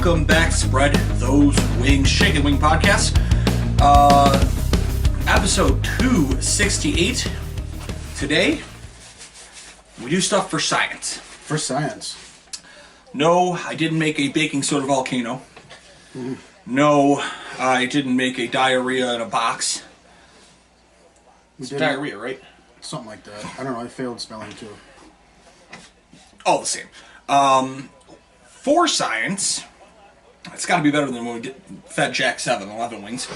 welcome back. Spread those wings. Chicken Wing Podcast. Episode 268. Today, we do stuff for science. For science. No, I didn't make a baking soda volcano. No, I didn't make a diarrhea in a box. It's diarrhea, right? Something like that. I don't know. I failed spelling too. All the same. For science, it's got to be better than when we did Fed Jack 7-11 wings.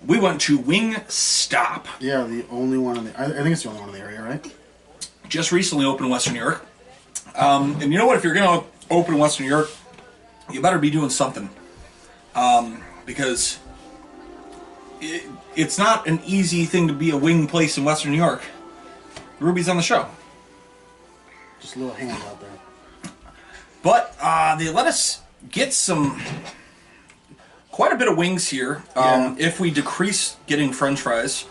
We went to Wingstop. Yeah, the only one in the... I think it's the only one in the area, right? Just recently opened in Western New York. And you know what? If you're going to open in Western New York, you better be doing something. Because it's not an easy thing to be a wing place in Western New York. Ruby's on the show. Just a little hand out there. But they let us get quite a bit of wings here. If we decrease getting French fries.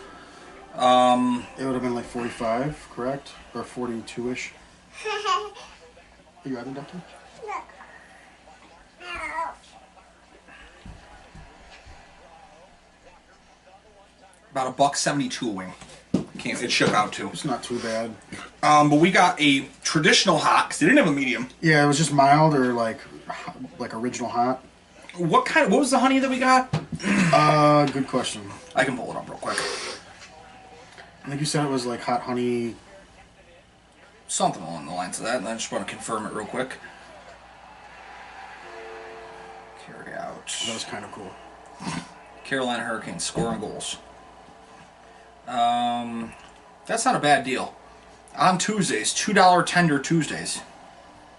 It would have been like 45, correct? Or 42-ish. Are you having doctor? About $1.72 a wing. It shook out too. It's not too bad. But we got a traditional hot because they didn't have a medium. Yeah, it was just mild or like original hot. What was the honey that we got? Good question. I can pull it up real quick. I think you said it was like hot honey. Something along the lines of that, and I just want to confirm it real quick. Carry out. That was kind of cool. Carolina Hurricanes scoring goals. That's not a bad deal. On Tuesdays, $2 tender Tuesdays.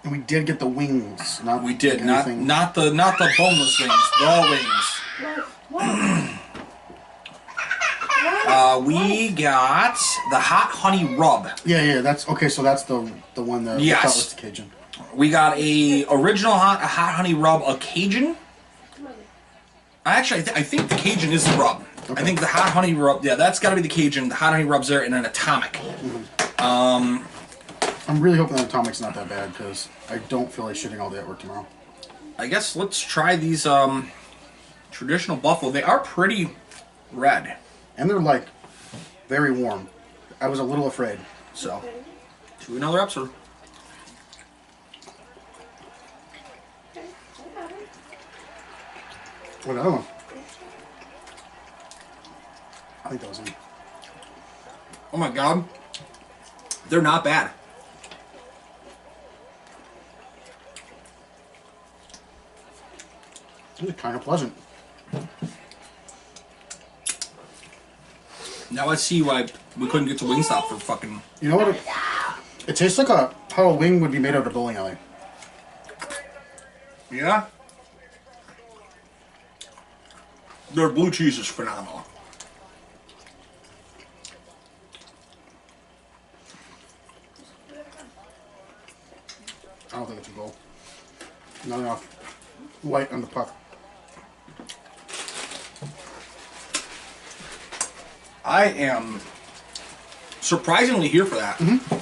And we did get the wings. We did not the boneless wings, the wings. We got the hot honey rub. Yeah. That's okay. So that's the one that yes. I thought was the Cajun. We got a hot honey rub, a Cajun. Actually, I think the Cajun is the rub. Okay. I think the hot honey rub, yeah, that's got to be the Cajun. The hot honey rub's there, and an atomic. Mm-hmm. I'm really hoping that atomic's not that bad because I don't feel like shitting all day at work tomorrow. I guess let's try these traditional buffalo. They are pretty red, and they're like very warm. I was a little afraid. So, to another episode. What other one? I think that was him. Oh my god. They're not bad. They're kind of pleasant. Now let's see why we couldn't get to Wingstop for fucking... You know what? It tastes like how a wing would be made out of bowling alley. Yeah? Their blue cheese is phenomenal. I don't think it's a goal. Not enough white on the puck. I am surprisingly here for that. Mm-hmm.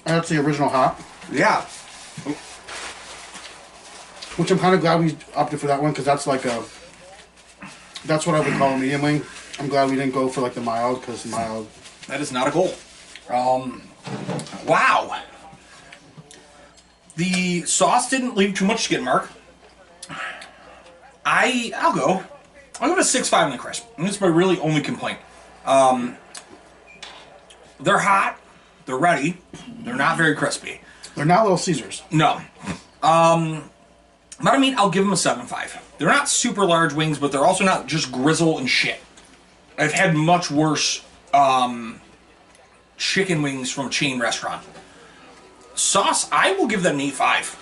And that's the original hot. Yeah. Which I'm kind of glad we opted for that one because that's like that's what I would call a medium wing. I'm glad we didn't go for like the mild because mild. That is not a goal. Wow. The sauce didn't leave too much to get, Mark. I'll go to 6.5 on the crisp. And that's my really only complaint. They're hot. They're ready. They're not very crispy. They're not Little Caesars. No. But I mean, I'll give them a 7.5. They're not super large wings, but they're also not just grizzle and shit. I've had much worse chicken wings from a chain restaurant. Sauce, I will give that an 8.5.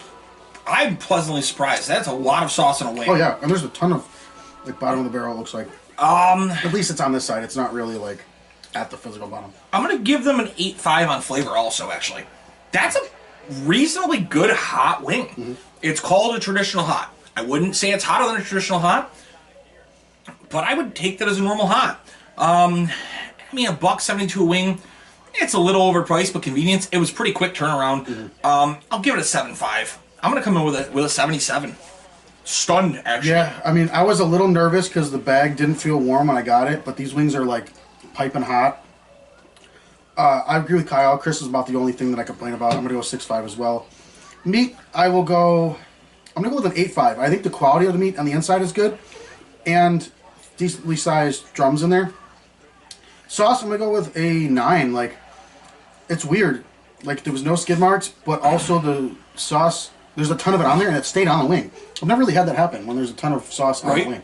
I'm pleasantly surprised. That's a lot of sauce in a wing. Oh yeah, and there's a ton of like bottom of the barrel. It looks like. At least it's on this side. It's not really like at the physical bottom. I'm gonna give them an 8.5 on flavor. Also, actually, that's a reasonably good hot wing. Mm-hmm. It's called a traditional hot. I wouldn't say it's hotter than a traditional hot, but I would take that as a normal hot. I mean, $1.72 a wing. It's a little overpriced, but convenience. It was pretty quick turnaround. Mm-hmm. I'll give it a 7.5. I'm gonna come in with a 77. stunned, actually. Yeah, I mean, I was a little nervous because the bag didn't feel warm when I got it, but these wings are like piping hot. I agree with Kyle. Chris is about the only thing that I complain about. I'm going to go 6.5 as well. Meat, I'm going to go with an 8.5. I think the quality of the meat on the inside is good, and decently sized drums in there. Sauce, I'm going to go with a 9. Like, it's weird. Like, there was no skid marks, but also the sauce, there's a ton of it on there, and it stayed on the wing. I've never really had that happen when there's a ton of sauce on the wing.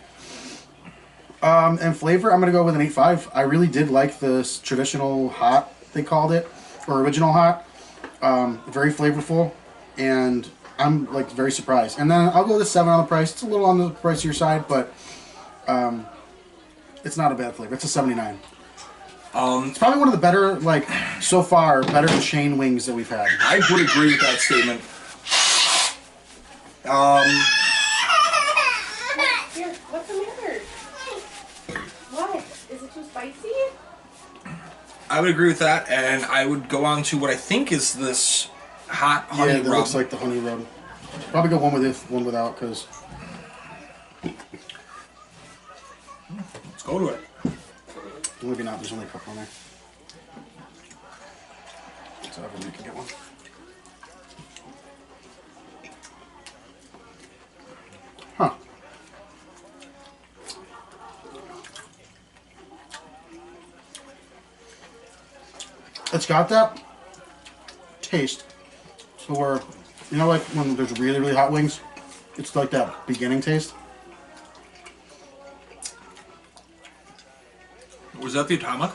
And flavor, I'm going to go with an 8.5. I really did like this traditional hot, they called it, or original hot. Very flavorful, and I'm like very surprised. And then I'll go with a 7 on the price. It's a little on the pricier side, but it's not a bad flavor. It's a 79. It's probably one of the better, like, so far, better than Shane wings that we've had. I would agree with that statement. Here, what's the matter? What? Is it too spicy? I would agree with that, and I would go on to what I think is this hot honey rub. Yeah, it looks like the honey rub. Probably go one with it, one without, because... Let's go to it. Maybe not, there's only a couple on there. So everyone can get one. Huh. It's got that taste. So where, you know, like when there's really, really hot wings, it's like that beginning taste. Was that the Atomic?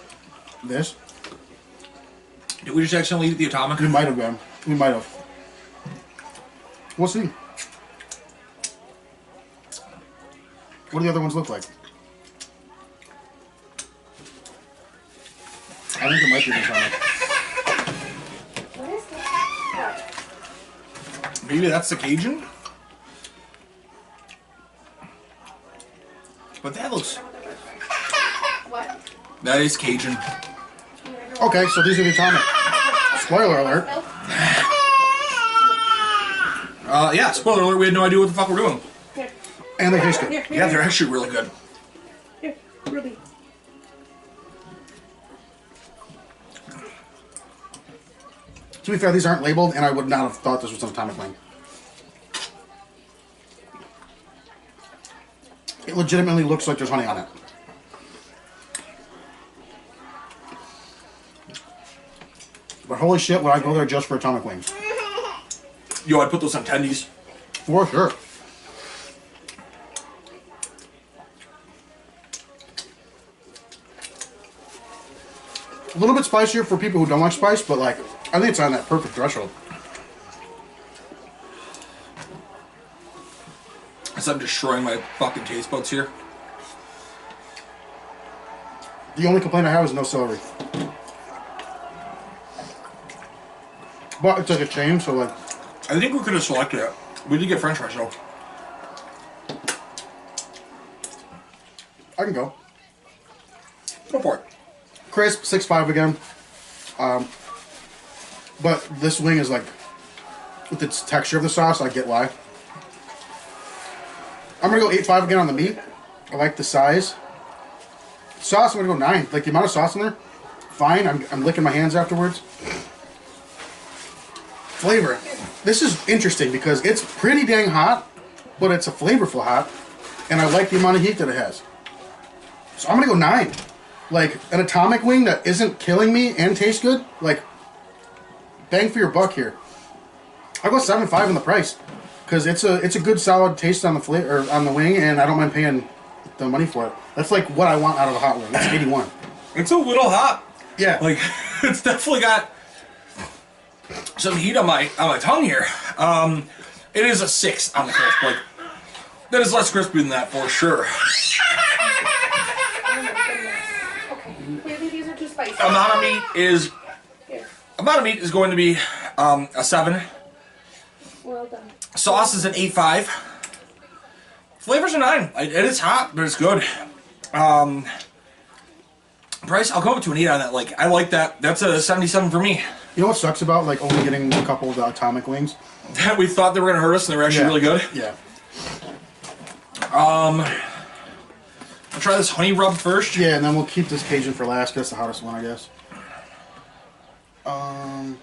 This? Did we just accidentally eat the Atomic? We might have been. We might have. We'll see. What do the other ones look like? I think it might be the Atomic. What is this? Maybe that's the Cajun? But that looks... What? That is Cajun. Okay, so these are the Atomic. Spoiler alert. Yeah, spoiler alert, we had no idea what the fuck we're doing. Here. And they taste good. Here, Yeah, they're actually really good. Here, Ruby. To be fair, these aren't labeled, and I would not have thought this was an Atomic wing. It legitimately looks like there's honey on it. But holy shit, would I go there just for Atomic wings? Yo, I'd put those on tendies. For sure. A little bit spicier for people who don't like spice, but like, I think it's on that perfect threshold. As I'm destroying my fucking taste buds here. The only complaint I have is no celery. But it's like a chain, so like... I think we could have selected it. We did get french fries though. I can go. Go for it. Crisp, 6.5 again. But this wing is like, with its texture of the sauce, I get why. I'm gonna go 8.5 again on the meat. I like the size. Sauce, I'm gonna go 9. Like the amount of sauce in there, fine. I'm licking my hands afterwards. Flavor. This is interesting because it's pretty dang hot, but it's a flavorful hot, and I like the amount of heat that it has. So I'm gonna go 9. Like an Atomic wing that isn't killing me and tastes good. Like, bang for your buck here. I'll go 7.5 on the price because it's a good solid taste on the flavor or on the wing, and I don't mind paying the money for it. That's like what I want out of a hot wing. It's 81. It's a little hot. Yeah. Like, it's definitely got some heat on my tongue here. It is a 6 on the crisp. Like, that is less crispy than that for sure. Okay, clearly these are too spicy. Amount of meat is going to be a 7. Well done. Sauce is an 8.5. Flavors are 9. It is hot, but it's good. Price, I'll go up to an 8 on that. Like, I like that. That's a 77 for me. You know what sucks about like only getting a couple of the Atomic wings? We thought they were going to hurt us, and they were actually really good. Yeah. I'll try this honey rub first. Yeah, and then we'll keep this Cajun for last. 'Cause that's the hottest one, I guess. I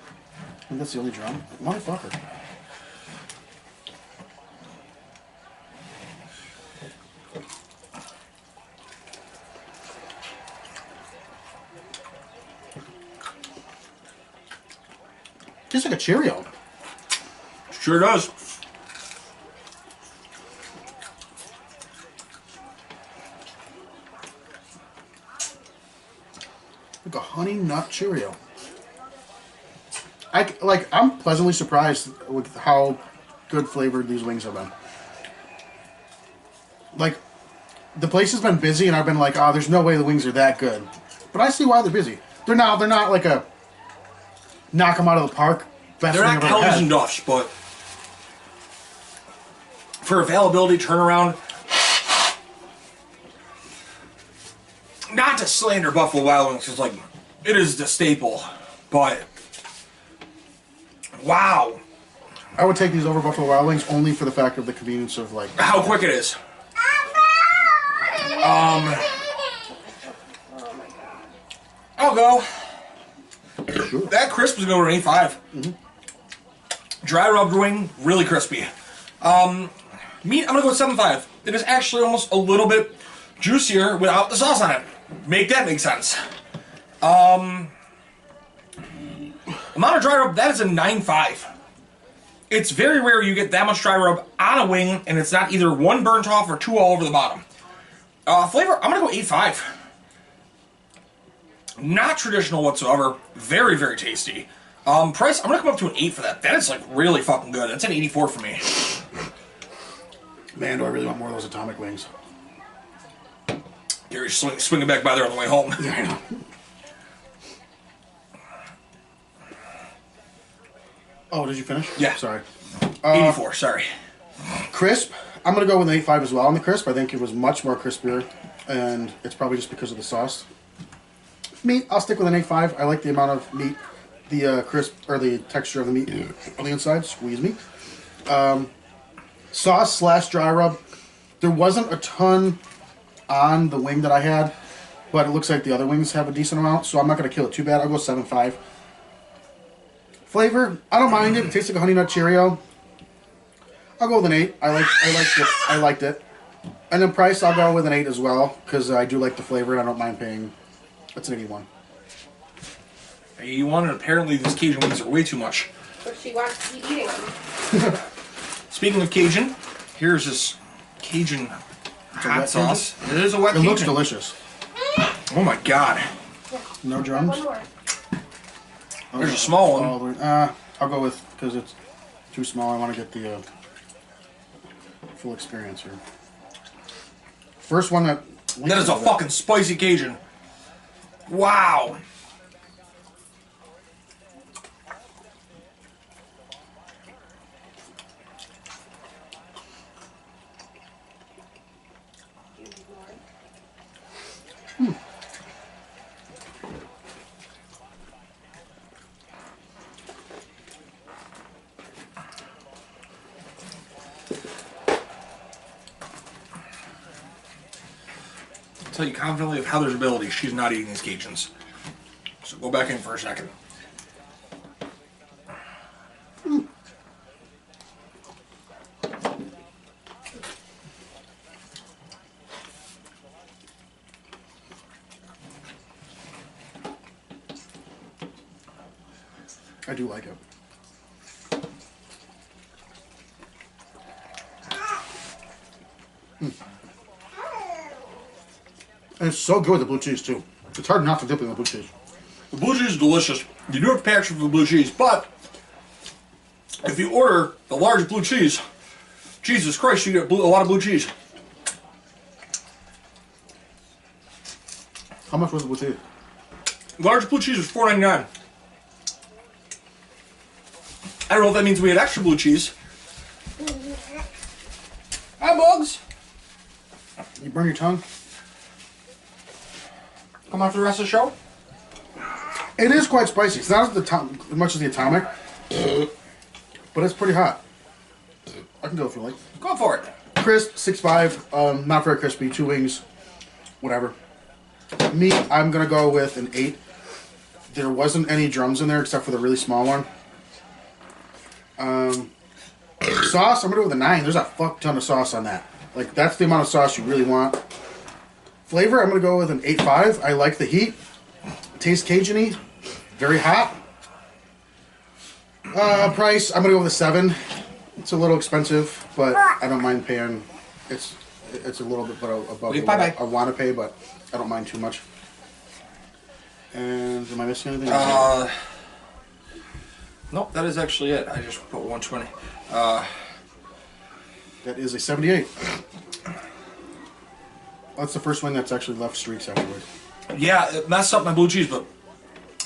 think that's the only drum. Motherfucker. Tastes like a Cheerio. Sure does. Like a honey nut Cheerio. I'm pleasantly surprised with how good flavored these wings have been. Like, the place has been busy, and I've been like, oh, there's no way the wings are that good. But I see why they're busy. They're not like a knock them out of the park. Best They're wing not I've ever Kelly's had. and Duff's, but for availability, turnaround. Not to slander Buffalo Wild Wings, because like it is the staple, but wow, I would take these over Buffalo Wild Wings only for the fact of the convenience of like how quick it is. I'll go. Sure. That crisp is going to an 8.5. Mm-hmm. Dry rubbed wing, really crispy. Meat, I'm gonna go with 7.5. It is actually almost a little bit juicier without the sauce on it. Make that make sense. Amount of dry rub, that is a 9.5. It's very rare you get that much dry rub on a wing, and it's not either one burnt off or two all over the bottom. Flavor, I'm gonna go 8.5. Not traditional whatsoever. Very, very tasty. Price, I'm gonna come up to an 8 for that. That is like really fucking good. That's an 84 for me. Man, do I really want more of those atomic wings. Gary's swinging back by there on the way home. Yeah, I know. Oh, did you finish? Yeah. Sorry. 84, sorry. Crisp. I'm going to go with an 8.5 as well on the crisp. I think it was much more crispier, and it's probably just because of the sauce. Meat, I'll stick with an 8.5. I like the amount of meat, the crisp, or the texture of the meat on the inside. Squeeze me. Sauce / dry rub. There wasn't a ton on the wing that I had, but it looks like the other wings have a decent amount, so I'm not going to kill it too bad. I'll go 7.5. Flavor, I don't mind it. It tastes like a Honey Nut Cheerio. I'll go with an 8. I liked it. And then price, I'll go with an 8 as well, because I do like the flavor and I don't mind paying. That's an 81. 81, and apparently these Cajun wings are way too much. But she wants to keep eating them. Speaking of Cajun, here's this Cajun hot wet sauce. It is a wet It Cajun. looks delicious. Oh my god. No drums? One more. There's a small one. I'll go with, because it's too small, I want to get the full experience here. First one that... That is a fucking spicy Cajun. Wow. I'll tell you confidently of Heather's ability, she's not eating these Cajuns. So go back in for a second. I do like it. And it's so good with the blue cheese, too. It's hard not to dip in the blue cheese. The blue cheese is delicious. You do have to pay extra for the blue cheese, but if you order the large blue cheese, Jesus Christ, you get a lot of blue cheese. How much was the blue cheese? Large blue cheese was $4.99. I don't know if that means we had extra blue cheese. Hi, Bugs. You burn your tongue? Come after the rest of the show. It is quite spicy. It's not as much as the Atomic, but it's pretty hot. I can go if you like. Go for it. Crisp, 6.5. Not very crispy. 2 wings. Whatever. Meat, I'm going to go with an 8. There wasn't any drums in there except for the really small one. Sauce, I'm going to go with a 9. There's a fuck ton of sauce on that. Like, that's the amount of sauce you really want. Flavor, I'm going to go with an 8.5. I like the heat. Tastes Cajun-y. Very hot. Price, I'm going to go with a 7. It's a little expensive, but I don't mind paying. It's a little bit above what I want to pay, but I don't mind too much. And am I missing anything? Nope, that is actually it. I just put 120. That is a 78. That's the first one that's actually left streaks afterwards. Yeah, it messed up my blue cheese, but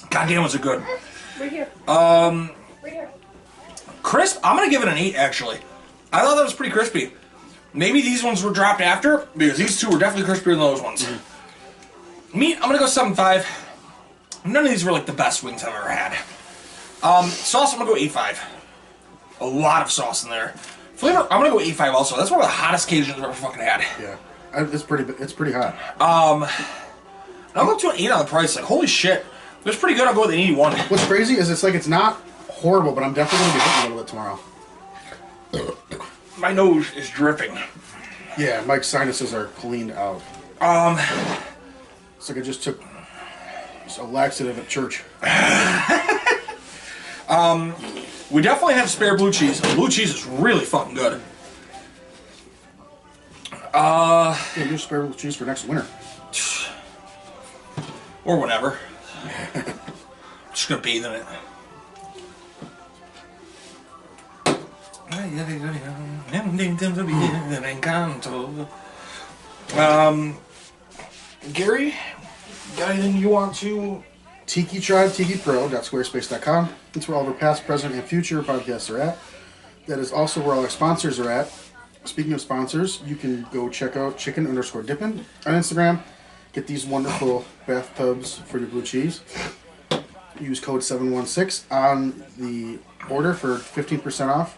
goddamn was it good. Right here. Right here. Crisp, I'm gonna give it an 8 actually. I thought that was pretty crispy. Maybe these ones were dropped after, because these two were definitely crispier than those ones. Meat, I'm gonna go 7.5. None of these were like the best wings I've ever had. Sauce, I'm gonna go 8.5. A lot of sauce in there. Flavor, I'm gonna go 8.5 also. That's one of the hottest Cajuns I've ever fucking had. Yeah, it's pretty hot. I'll go to an 8 on the price. Like, holy shit. It was pretty good. I'll go with an 81. What's crazy is it's not horrible, but I'm definitely gonna be hitting a little bit tomorrow. My nose is dripping. Yeah, my sinuses are cleaned out. It's like I just took a laxative at church. We definitely have spare blue cheese. Blue cheese is really fucking good. Yeah, use spare blue cheese for next winter. Or whatever. I'm just gonna bathe in it. Gary, got anything you want to? Tiki Tribe, tikipro.squarespace.com. That's where all of our past, present, and future podcasts are at. That is also where all our sponsors are at. Speaking of sponsors, you can go check out chicken_dippin' on Instagram. Get these wonderful bathtubs for your blue cheese. Use code 716 on the order for 15% off.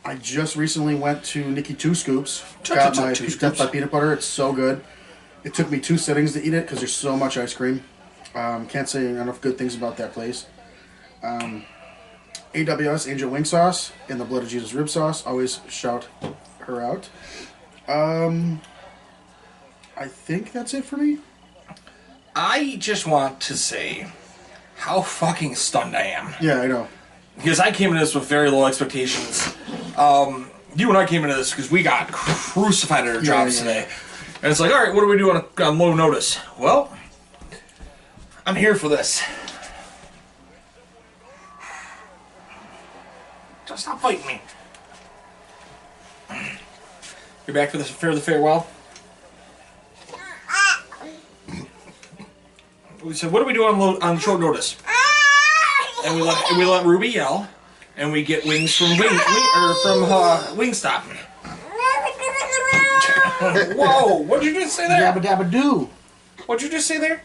I just recently went to Nikki Two Scoops. Got my Death by Peanut Butter. It's so good. It took me 2 sittings to eat it because there's so much ice cream. Can't say enough good things about that place. AWS Angel Wing Sauce and the Blood of Jesus Rib Sauce. Always shout her out. I think that's it for me. I just want to say how fucking stunned I am. Yeah, I know. Because I came into this with very low expectations. You and I came into this because we got crucified at our jobs today. And it's like, all right, what do we do on low notice? Well, I'm here for this. Don't stop fighting me. You're back for the farewell? We said, what do we do on short notice? And we let Ruby yell, and we get wings from Wingstop. Whoa! What'd you just say there? Dabba dabba doo. What'd you just say there?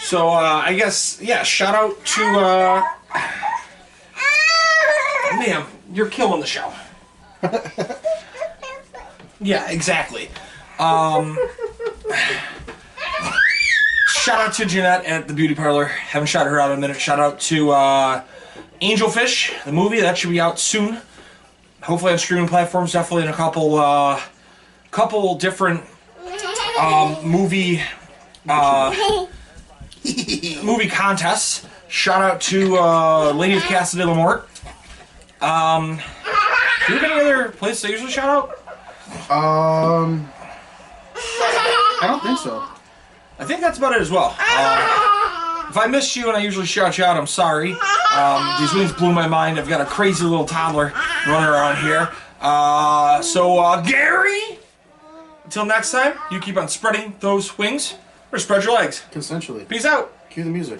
So I guess shout out to ma'am, you're killing the show. Yeah, exactly. Shout out to Jeanette at the beauty parlor. Haven't shouted her out in a minute. Shout out to Angelfish, the movie. That should be out soon. Hopefully on streaming platforms. Definitely in a couple different movie contests. Shout out to Lady of Casa de la Mort. Do you have any other places I usually shout out? I don't think so. I think that's about it as well. If I missed you and I usually shout you out, I'm sorry. These wings blew my mind. I've got a crazy little toddler running around here. Gary, until next time, you keep on spreading those wings or spread your legs. Consensually. Peace out. Cue the music.